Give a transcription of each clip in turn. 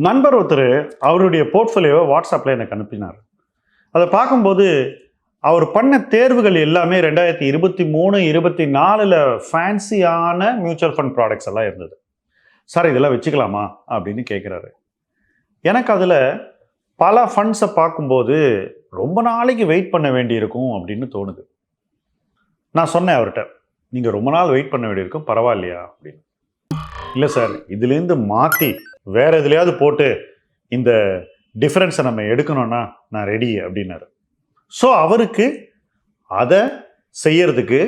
நண்பர் ஒருத்தர் அவருடைய போர்ட்ஃபோலியோவை வாட்ஸ்அப்பில் எனக்கு அனுப்பினார். அதை பார்க்கும்போது அவர் பண்ண தேர்வுகள் எல்லாமே 2023, 24ல் ஃபேன்சியான மியூச்சுவல் ஃபண்ட் ப்ராடக்ட்ஸ் எல்லாம் இருந்தது. சார் இதெல்லாம் வச்சுக்கலாமா அப்படின்னு கேட்குறாரு. எனக்கு அதில் பல ஃபண்ட்ஸை பார்க்கும்போது ரொம்ப நாளைக்கு வெயிட் பண்ண வேண்டியிருக்கும் அப்படின்னு தோணுது. நான் சொன்னேன் அவர்கிட்ட, நீங்கள் ரொம்ப நாள் வெயிட் பண்ண வேண்டியிருக்கும், பரவாயில்லையா அப்படின்னு. இல்லை சார், இதுலேருந்து மாற்றி வேற எதுலையாவது போட்டு இந்த டிஃபரன்ஸை நம்ம எடுக்கணும்னா நான் ரெடி அப்படின்னாரு. ஸோ அவருக்கு அதை செய்யறதுக்கு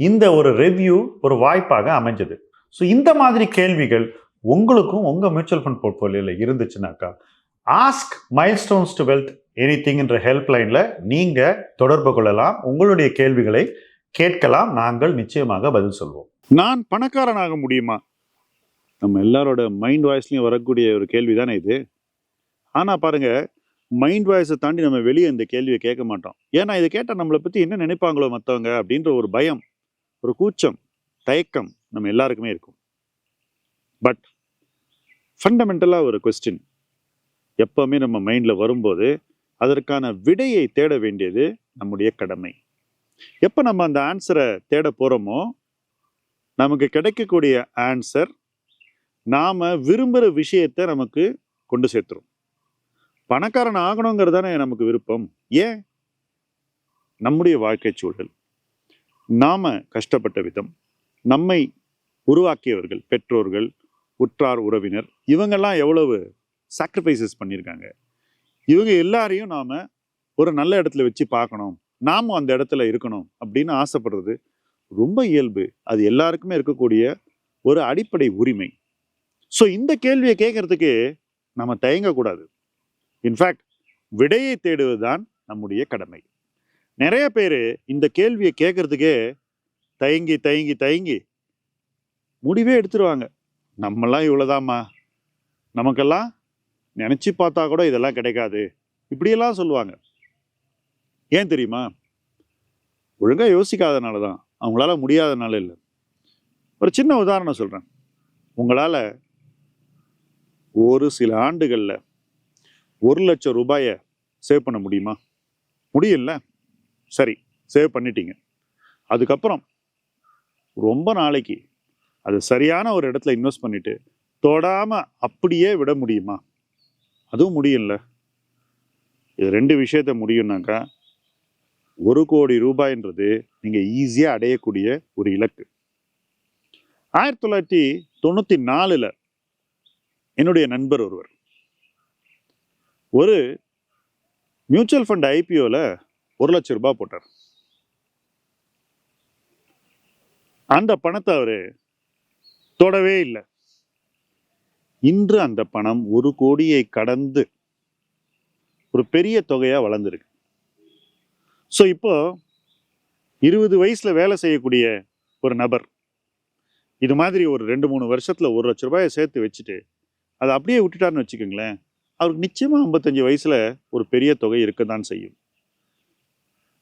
இந்த ஒரு ரிவ்யூ ஒரு வாய்ப்பாக அமைஞ்சது. ஸோ இந்த மாதிரி கேள்விகள் உங்களுக்கும் உங்கள் மியூச்சுவல் ஃபண்ட் போர்ட்ஃபோலியோவில் இருந்துச்சுனாக்கா ஆஸ்க் மைல்ஸ்டோன்ஸ் டு வெல்த் எனிதிங்ன்ற ஹெல்ப்லைனில் நீங்கள் தொடர்பு கொள்ளலாம். உங்களுடைய கேள்விகளை கேட்கலாம். நாங்கள் நிச்சயமாக பதில் சொல்வோம். நான் பணக்காரனாக முடியுமா? நம்ம எல்லாரோட மைண்ட் வாய்ஸ்லையும் வரக்கூடிய ஒரு கேள்வி தானே இது. ஆனால் பாருங்க, மைண்ட் வாய்ஸை தாண்டி நம்ம வெளியே இந்த கேள்வியை கேட்க மாட்டோம். ஏன்னா இதை கேட்டால் நம்மளை பற்றி என்ன நினைப்பாங்களோ மற்றவங்க அப்படின்ற ஒரு பயம், ஒரு கூச்சம், தயக்கம் நம்ம எல்லாருக்குமே இருக்கும். பட் ஃபண்டமெண்டலாக ஒரு கொஸ்டின் எப்போவுமே நம்ம மைண்டில் வரும்போது அதற்கான விடையை தேட வேண்டியது நம்முடைய கடமை. எப்போ நம்ம அந்த ஆன்சரை தேட போகிறோமோ நமக்கு கிடைக்கக்கூடிய ஆன்சர் நாம் விரும்புகிற விஷயத்தை நமக்கு கொண்டு சேர்த்துரும். பணக்காரன் ஆகணுங்கிறது தானே நமக்கு விருப்பம். ஏன்? நம்முடைய வாழ்க்கை சூழல், நாம் கஷ்டப்பட்ட விதம், நம்மை உருவாக்கியவர்கள், பெற்றோர்கள், உற்றார் உறவினர், இவங்கெல்லாம் எவ்வளவு சாக்ரிஃபைசஸ் பண்ணியிருக்காங்க. இவங்க எல்லாரையும் நாம் ஒரு நல்ல இடத்துல வச்சு பார்க்கணும், நாமும் அந்த இடத்துல இருக்கணும் அப்படின்னு ஆசைப்படுறது ரொம்ப இயல்பு. அது எல்லாருக்குமே இருக்கக்கூடிய ஒரு அடிப்படை உரிமை. ஸோ இந்த கேள்வியை கேட்கறதுக்கு நம்ம தயங்கக்கூடாது. இன்ஃபேக்ட் விடையை தேடுவது தான் நம்முடைய கடமை. நிறைய பேர் இந்த கேள்வியை கேட்கறதுக்கே தயங்கி தயங்கி தயங்கி முடிவே எடுத்துருவாங்க. நம்மெல்லாம் இவ்வளோதாம்மா, நமக்கெல்லாம் நினச்சி பார்த்தா கூட இதெல்லாம் கிடைக்காது, இப்படியெல்லாம் சொல்லுவாங்க. ஏன் தெரியுமா? ஒழுங்காக யோசிக்காதனால தான், அவங்களால முடியாதனால இல்லை. ஒரு சின்ன உதாரணம் சொல்கிறேன். உங்களால் ஒரு சில ஆண்டுகளில் 1 லட்சம் ரூபாயை சேவ் பண்ண முடியுமா? முடியல. சரி, சேவ் பண்ணிட்டீங்க. அதுக்கப்புறம் ரொம்ப நாளைக்கு அது சரியான ஒரு இடத்துல இன்வெஸ்ட் பண்ணிட்டு தொடாமல் அப்படியே விட முடியுமா? அதுவும் முடியல. இது 2 விஷயத்த முடியும்னாக்கா 1 கோடி ரூபாய்ன்றது நீங்கள் ஈஸியாக அடையக்கூடிய ஒரு இலக்கு. 1994ல் என்னுடைய நண்பர் ஒருவர் ஒரு மியூச்சுவல் ஃபண்ட் ஐபிஓல 1 லட்சம் ரூபாய் போட்டார். அந்த பணத்தை அவரு தொடவே இல்லை. இன்று அந்த பணம் 1 கோடியை கடந்து ஒரு பெரிய தொகையா வளர்ந்துருக்கு. ஸோ இப்போ 20 வயசுல வேலை செய்யக்கூடிய ஒரு நபர் இது மாதிரி ஒரு 2-3 வருஷத்துல 1 லட்ச ரூபாயை சேர்த்து வச்சுட்டு அதை அப்படியே விட்டுட்டாருன்னு வச்சுக்கோங்களேன், அவருக்கு நிச்சயமா 55 வயசுல ஒரு பெரிய தொகை இருக்கத்தான் செய்யும்.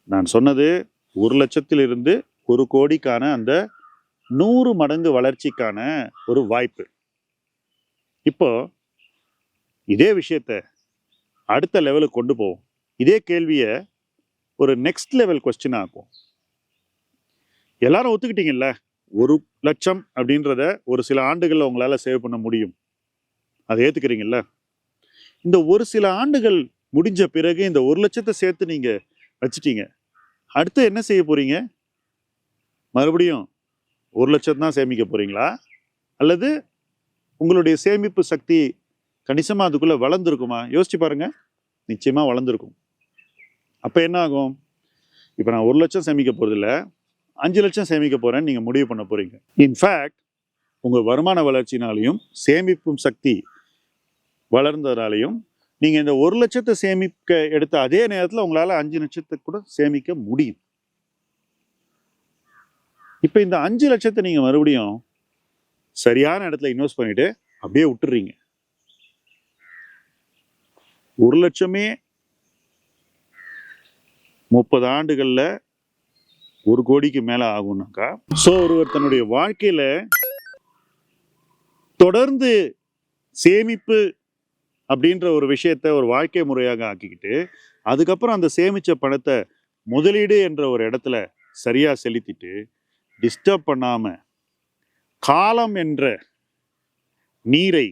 நான் சொன்னது 1 லட்சத்திலிருந்து 1 கோடிக்கான அந்த 100 மடங்கு வளர்ச்சிக்கான ஒரு வாய்ப்பு. இப்போ இதே விஷயத்த அடுத்த லெவலுக்கு கொண்டு போவோம். இதே கேள்வியை ஒரு நெக்ஸ்ட் லெவல் கொஸ்டின் ஆக்கும். எல்லாரும் ஒத்துக்கிட்டீங்கல்ல, 1 லட்சம் அப்படின்றத ஒரு சில ஆண்டுகள்ல உங்களால சேவ் பண்ண முடியும். அதை ஏத்துக்கிறீங்கல்ல? இந்த ஒரு சில ஆண்டுகள் முடிஞ்ச பிறகு இந்த 1 லட்சத்தை சேர்த்து நீங்க வச்சுட்டீங்க. அடுத்து என்ன செய்ய போறீங்க? மறுபடியும் 1 லட்சம் தான் சேமிக்க போறீங்களா? அல்லது உங்களுடைய சேமிப்பு சக்தி கணிசமா அதுக்குள்ள வளர்ந்துருக்குமா? யோசிச்சு பாருங்க. நிச்சயமா வளர்ந்துருக்கும். அப்ப என்ன ஆகும்? இப்ப நான் 1 லட்சம் சேமிக்க போறதில்ல, 5 லட்சம் சேமிக்க போறேன்னு நீங்க முடிவு பண்ண போறீங்க. இன்ஃபேக்ட் உங்க வருமான வளர்ச்சினாலையும் சேமிப்பும் சக்தி வளர்ந்ததாலையும் நீங்க இந்த 1 லட்சத்தை சேமிக்க எடுத்த அதே நேரத்தில் உங்களால 5 லட்சத்தை கூட சேமிக்க முடியும். இப்ப இந்த 5 லட்சத்தை நீங்க மறுபடியும் சரியான இடத்துல இன்வெஸ்ட் பண்ணிட்டு அப்படியே விட்டுறீங்க. 1 லட்சமே 30 ஆண்டுகள்ல 1 கோடிக்கு மேல ஆகும்னாக்கா, ஸோ ஒருவர் தன்னுடைய வாழ்க்கையில தொடர்ந்து சேமிப்பு அப்படின்ற ஒரு விஷயத்த ஒரு வாழ்க்கை முறையாக ஆக்கிக்கிட்டு அதுக்கப்புறம் அந்த சேமிச்ச பணத்தை முதலீடு என்ற ஒரு இடத்துல சரியா செலுத்திட்டு டிஸ்டர்ப் பண்ணாம காலம் என்ற நீரை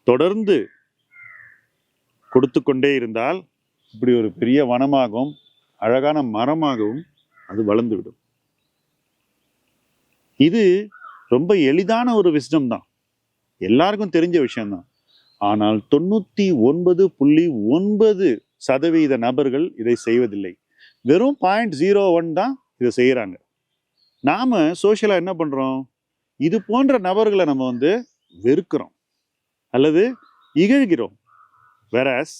தொடர்ந்து கொடுத்து கொண்டே இருந்தால் இப்படி ஒரு பெரிய வனமாகவும் அழகான மரமாகவும் அது வளர்ந்துவிடும். இது ரொம்ப எளிதான ஒரு விஸ்டம் தான், எல்லாருக்கும் தெரிஞ்ச விஷயம்தான். ஆனால் 99.9% நபர்கள் இதை செய்வதில்லை. வெறும் 0.01 தான் இதை செய்யறாங்க. நாம சோசியலா என்ன பண்றோம்? இது போன்ற நபர்களை நம்ம வெறுக்கிறோம் அல்லது இகழ்கிறோம். வேறஸ்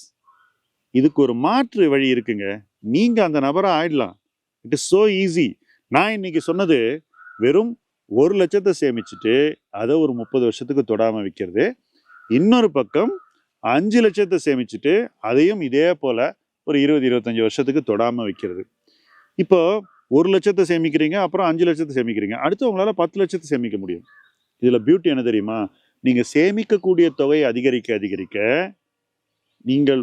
இதுக்கு ஒரு மாற்று வழி இருக்குங்க. நீங்க அந்த நபரா ஆயிடலாம். It is so easy. நான் இன்னைக்கு சொன்னது வெறும் 1 லட்சத்தை சேமிச்சுட்டு அதை ஒரு 30 வருஷத்துக்கு தொடாம வைக்கிறது. இன்னொரு பக்கம் 5 லட்சத்தை சேமிச்சுட்டு அதையும் இதே போல ஒரு 20-25 வருஷத்துக்கு தொடாம வைக்கிறது. இப்போ 1 லட்சத்தை சேமிக்கிறீங்க, அப்புறம் 5 லட்சத்தை சேமிக்கிறீங்க. அடுத்து உங்களால 10 லட்சத்தை சேமிக்க முடியும். இதுல பியூட்டி என்ன தெரியுமா? நீங்க சேமிக்கக்கூடிய தொகை அதிகரிக்க அதிகரிக்க நீங்கள்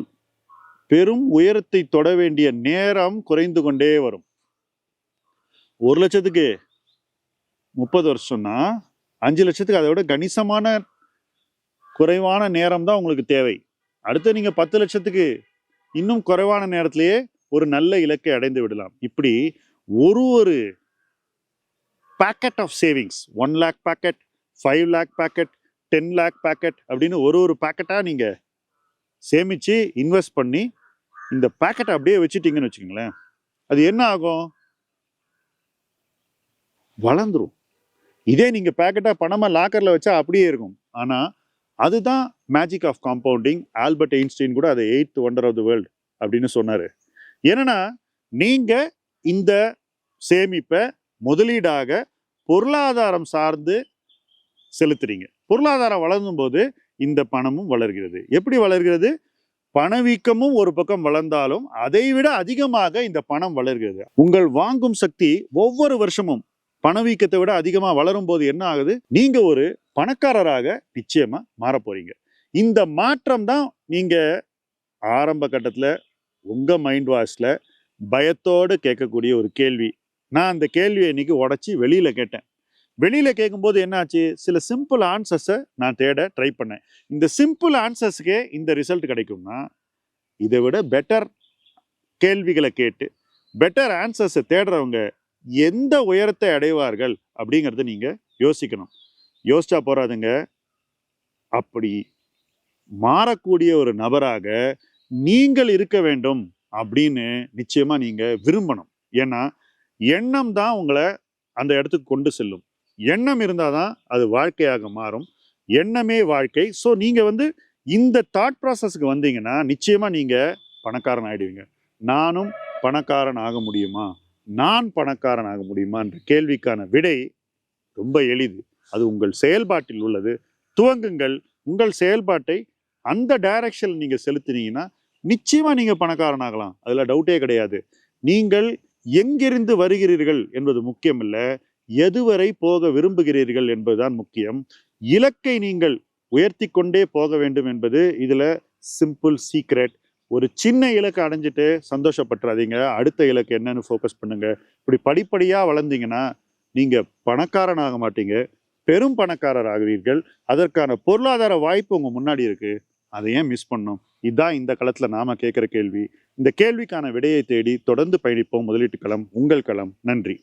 பெரும் உயரத்தை தொட வேண்டிய நேரம் குறைந்து கொண்டே வரும். 1 லட்சத்துக்கு 30 வருஷம்னா 5 லட்சத்துக்கு அதை விட கணிசமான குறைவான நேரம் தான் உங்களுக்கு தேவை. அடுத்து நீங்க 10 லட்சத்துக்கு இன்னும் குறைவான நேரத்திலேயே ஒரு நல்ல இலக்கை அடைந்து விடலாம். இப்படி ஒரு packet of savings, 1 lakh packet, 5 lakh packet, 10 lakh packet அப்படின்னு ஒரு பேக்கெட்டா நீங்க சேமிச்சு இன்வெஸ்ட் பண்ணி இந்த பேக்கெட்டை அப்படியே வச்சுட்டீங்கன்னு வச்சுக்கோங்களேன், அது என்ன ஆகும்? வளர்ந்துரும். இதே நீங்க பேக்கெட்டா பணமா லாக்கர்ல வச்சா அப்படியே இருக்கும். ஆனா அதுதான் magic of compounding. Albert Einstein கூட அதை 8th wonder of the world அப்படின்னு சொன்னாரு. ஏன்னா நீங்க இந்த சேமிப்பை முதலீடாக பொருளாதாரம் சார்ந்து செலுத்துறீங்க. பொருளாதாரம் வளரும் போது இந்த பணமும் வளர்கிறது. எப்படி வளர்கிறது? பணவீக்கமும் ஒரு பக்கம் வளர்ந்தாலும் அதை விட அதிகமாக இந்த பணம் வளர்கிறது. உங்கள் வாங்கும் சக்தி ஒவ்வொரு வருஷமும் பணவீக்கத்தை விட அதிகமா வளரும் போது என்ன ஆகுது? நீங்க ஒரு பணக்காரராக நிச்சயமா மாற போறீங்க. இந்த மாற்றம் தான் நீங்க ஆரம்ப கட்டத்துல உங்க மைண்ட் வாஷ்ல பயத்தோடு கேட்கக்கூடிய ஒரு கேள்வி. நான் அந்த கேள்வியை இன்னைக்கு உடைச்சி வெளியில கேட்டேன். வெளியில கேட்கும்போது என்னாச்சு? சில சிம்பிள் ஆன்சர்ஸை நான் தேட ட்ரை பண்ணேன். இந்த சிம்பிள் ஆன்சர்ஸுக்கே இந்த ரிசல்ட் கிடைக்கும்னா இதை விட பெட்டர் கேள்விகளை கேட்டு பெட்டர் ஆன்சர்ஸை தேடுறவங்க எந்த உயரத்தை அடைவார்கள் அப்படிங்கிறத நீங்க யோசிக்கணும். யோசிச்சா போறாதுங்க. அப்படி மாறக்கூடிய ஒரு நபராக நீங்கள் இருக்க வேண்டும் அப்படின்னு நிச்சயமா நீங்க விரும்பணும். ஏன்னா எண்ணம் தான் உங்களை அந்த இடத்துக்கு கொண்டு செல்லும். எண்ணம் இருந்தாதான் அது வாழ்க்கையாக மாறும். எண்ணமே வாழ்க்கை. ஸோ நீங்க இந்த தாட் ப்ராசஸ்க்கு வந்தீங்கன்னா நிச்சயமா நீங்க பணக்காரன் ஆயிடுவீங்க. நானும் பணக்காரன் ஆக முடியுமா, நான் பணக்காரன் ஆக முடியுமா என்ற கேள்விக்கான விடை ரொம்ப எளிது. அது உங்கள் செயல்பாட்டில் உள்ளது. துவங்குங்கள். உங்கள் செயல்பாட்டை அந்த டைரக்ஷன் நீங்க செலுத்தினீங்கன்னா நிச்சயமா நீங்க பணக்காரன் ஆகலாம். அதுல டவுட்டே கிடையாது. நீங்கள் எங்கிருந்து வருகிறீர்கள் என்பது முக்கியம் இல்ல, எதுவரை போக விரும்புகிறீர்கள் என்பதுதான் முக்கியம். இலக்கை நீங்கள் உயர்த்தி கொண்டே போக வேண்டும் என்பது இதுல சிம்பிள் சீக்ரெட். ஒரு சின்ன இலக்கை அடைஞ்சிட்டு சந்தோஷப்பட்டுறாதீங்க. அடுத்த இலக்கு என்னன்னு ஃபோக்கஸ் பண்ணுங்க. இப்படி படிப்படியா வளர்ந்தீங்கன்னா நீங்க பணக்காரன் ஆக மாட்டீங்க, பெரும் பணக்காரர் ஆகுவீர்கள். அதற்கான பொருளாதார வாய்ப்பு உங்க முன்னாடி இருக்கு. அதை ஏன் மிஸ் பண்ணணும்? இதுதான் இந்த களத்துல நாம கேட்கிற கேள்வி. இந்த கேள்விக்கான விடையை தேடி தொடர்ந்து பயணிப்போம். முதலீட்டு களம் உங்கள் களம். நன்றி.